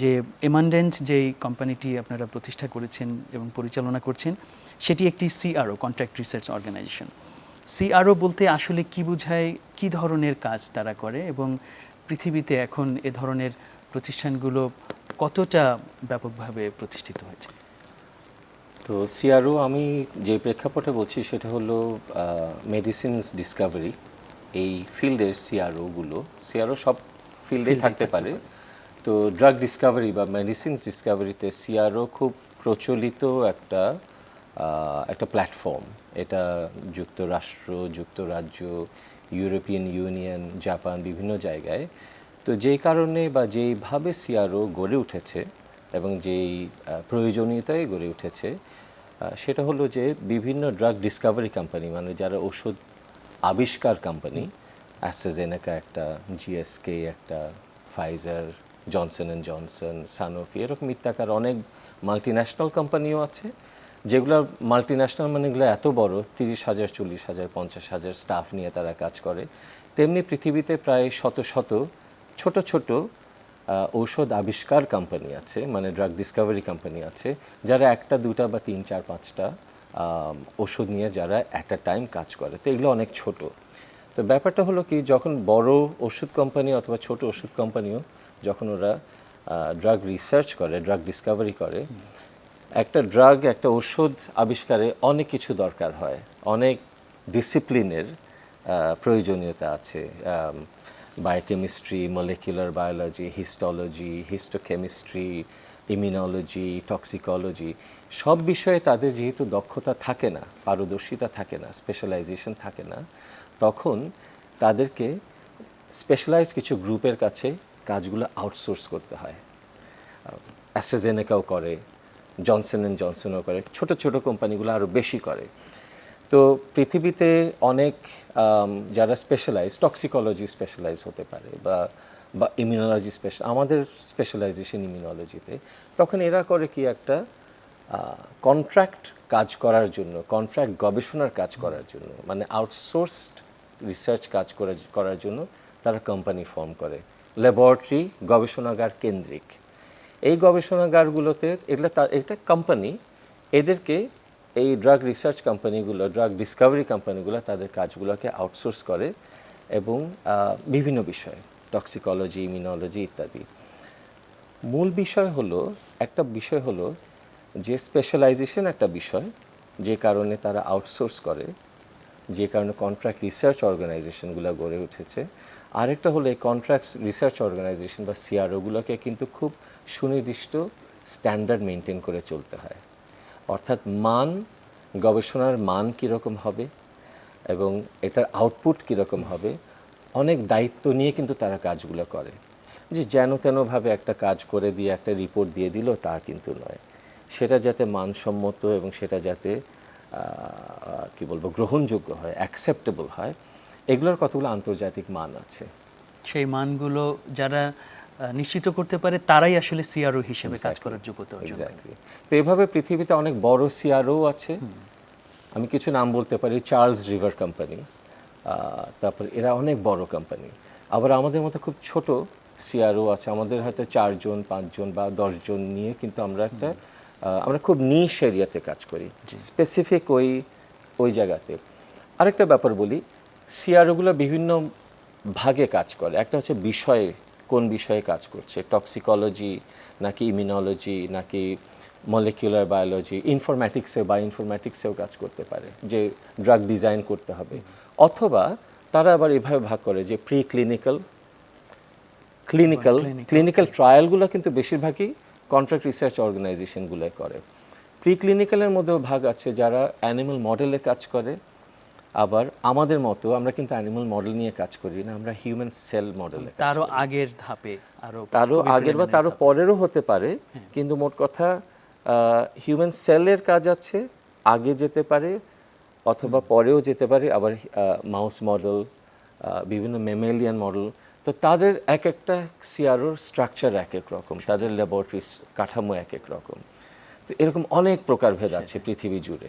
যে এমান্ডেন্ট যেই কোম্পানিটি আপনারা প্রতিষ্ঠা করেছেন এবং পরিচালনা করছেন সেটি একটি CRO, contract research organization. CRO বলতে আসলে কি বোঝায়, কি ধরনের কাজ তারা করে এবং পৃথিবীতে এখন এ ধরনের প্রতিষ্ঠানগুলো কতটা ব্যাপকভাবে প্রতিষ্ঠিত হয়েছে? তো সিআরও আমি যে প্রেক্ষাপটে বলছি সেটা হলো মেডিসিনস ডিসকাভারি, এই ফিল্ডের সিআরও সব ফিল্ডেই থাকতে পারে। তো ড্রাগ ডিসকাভারি বা মেডিসিনস ডিসকাভারিতে সিআরও খুব প্রচলিত একটা প্ল্যাটফর্ম। এটা যুক্তরাজ্য, ইউরোপিয়ান ইউনিয়ন, জাপান, বিভিন্ন জায়গায়। তো যেই কারণে বা যেইভাবে সিআরও গড়ে উঠেছে এবং যেই প্রয়োজনীয়তায় গড়ে উঠেছে সেটা হলো যে বিভিন্ন ড্রাগ ডিসকাভারি কোম্পানি, মানে যারা ওষুধ আবিষ্কার কোম্পানি, অ্যাস্ট্রাজেনেকা একটা, জিএসকে একটা, Pfizer, Johnson and Johnson, Sanofi, এরকম ইত্যাকার অনেক মাল্টিন্যাশনাল কোম্পানিও আছে, যেগুলো মাল্টিন্যাশনাল মানে এগুলো এত বড় 30,000, 40,000, 50,000 স্টাফ নিয়ে তারা কাজ করে। তেমনি পৃথিবীতে প্রায় শত শত ছোট ছোট ঔষধ আবিষ্কার কোম্পানি আছে, মানে ড্রাগ ডিসকাভারি কোম্পানি আছে, যারা একটা, দুটা বা 3, 4, 5টা ওষুধ নিয়ে যারা অ্যাট আ টাইম কাজ করে। তো এগুলো অনেক ছোট। তো ব্যাপারটা হলো কি, যখন বড় ওষুধ কোম্পানি অথবা ছোট ওষুধ কোম্পানিও যখন ওরা ড্রাগ রিসার্চ করে, ড্রাগ ডিসকাভারি করে, একটা ওষুধ আবিষ্কারে অনেক কিছু দরকার হয়, অনেক ডিসিপ্লিনের প্রয়োজনীয়তা আছে। Biochemistry, molecular biology, histology, histochemistry, immunology, toxicology, সব বিষয়ে তাদের যেহেতু দক্ষতা থাকে না, পারদর্শিতা থাকে না, স্পেশালাইজেশন থাকে না, তখন তাদেরকে স্পেশালাইজড কিছু গ্রুপের কাছে কাজগুলো আউটসোর্স করতে হয়। অ্যাস্ট্রাজেনেকাও করে, জনসন অ্যান্ড জনসনও করে, ছোট ছোট কোম্পানিগুলো আরও বেশি করে। তো পৃথিবীতে অনেক যারা টক্সিকোলজি স্পেশালাইজ হতে পারে বা ইমিউনোলজি আমাদের স্পেশালাইজেশন ইমিউনোলজিতে, তখন এরা করে কি একটা কন্ট্রাক্ট কাজ করার জন্য, কন্ট্রাক্ট গবেষণার কাজ করার জন্য, মানে আউটসোর্সড রিসার্চ কাজ করার জন্য তারা কোম্পানি ফর্ম করে, ল্যাবরেটরি, গবেষণাগার কেন্দ্রিক। এই গবেষণাগারগুলোতে এটা কোম্পানি এদেরকে, এই ড্রাগ রিসার্চ কোম্পানিগুলো, ড্রাগ ডিসকাভারি কোম্পানিগুলো তাদের কাজগুলোকে আউটসোর্স করে এবং বিভিন্ন বিষয়, টক্সিকোলজি, ইমিউনোলজি ইত্যাদি। মূল বিষয় হলো যে স্পেশালাইজেশন একটা বিষয়, যে কারণে তারা আউটসোর্স করে, যে কারণে কন্ট্রাক্ট রিসার্চ অর্গানাইজেশনগুলো গড়ে উঠেছে। আরেকটা হলো এই কন্ট্রাক্ট রিসার্চ অর্গানাইজেশন বা সিআরওগুলোকে কিন্তু খুব সুনির্দিষ্ট স্ট্যান্ডার্ড মেনটেন করে চলতে হয়। অর্থাৎ গবেষণার মান কীরকম হবে এবং এটার আউটপুট কীরকম হবে, অনেক দায়িত্ব নিয়ে কিন্তু তারা কাজগুলো করে। যে যেন তেনভাবে একটা কাজ করে দিয়ে একটা রিপোর্ট দিয়ে দিল, তা কিন্তু নয়। সেটা যাতে মানসম্মত এবং সেটা যাতে গ্রহণযোগ্য হয়, অ্যাকসেপ্টেবল হয়, এগুলোর কতগুলো আন্তর্জাতিক মান আছে। সেই মানগুলো যারা নিশ্চিত করতে পারে তারাই আসলে সিআরও হিসেবে কাজ করার যোগ্যতা অর্জন করে। তো এভাবে পৃথিবীতে অনেক বড় সিআরও আছে। আমি কিছু নাম বলতে পারি, চার্লস রিভার কোম্পানি, তারপর এরা অনেক বড় কোম্পানি। আবার আমাদের মতো খুব ছোট সিআরও আছে, আমাদের হয়তো 4 জন, 5 জন বা 10 জন নিয়ে কিন্তু আমরা খুব নিশ এরিয়াতে কাজ করি, স্পেসিফিক ওই জায়গাতে। আরেকটা ব্যাপার বলি, সিআরওগুলো বিভিন্ন ভাগে কাজ করে। একটা হচ্ছে কোন বিষয়ে কাজ করছে, টক্সিকোলজি নাকি ইমিউনোলজি নাকি মলিকুলার বায়োলজি, ইনফরম্যাটিক্সেও কাজ করতে পারে, যে ড্রাগ ডিজাইন করতে হবে। অথবা তারা আবার এভাবে ভাগ করে যে ক্লিনিক্যাল ট্রায়ালগুলো কিন্তু বেশিরভাগই কন্ট্রাক্ট রিসার্চ অর্গানাইজেশনগুলো করে। প্রিক্লিনিক্যালের মধ্যেও ভাগ আছে যারা অ্যানিমাল মডেলে কাজ করে। আবার আমাদের মতো আমরা কিন্তু অ্যানিমাল মডেল নিয়ে কাজ করি না, আমরা হিউম্যান সেল মডেলে, তারও আগের ধাপে, তারও আগের বা তারও পরেরও হতে পারে। কিন্তু মোট কথা হিউম্যান সেলের কাজ আছে, আগে যেতে পারে অথবা পরেও যেতে পারে। আবার মাউস মডেল, বিভিন্ন ম্যামেলিয়ান মডেল। তো তাদের একটা সিআরওর স্ট্রাকচার এক এক রকম, তাদের ল্যাবরেটরি কাঠামো এক এক রকম। তো এরকম অনেক প্রকারভেদ আছে পৃথিবী জুড়ে।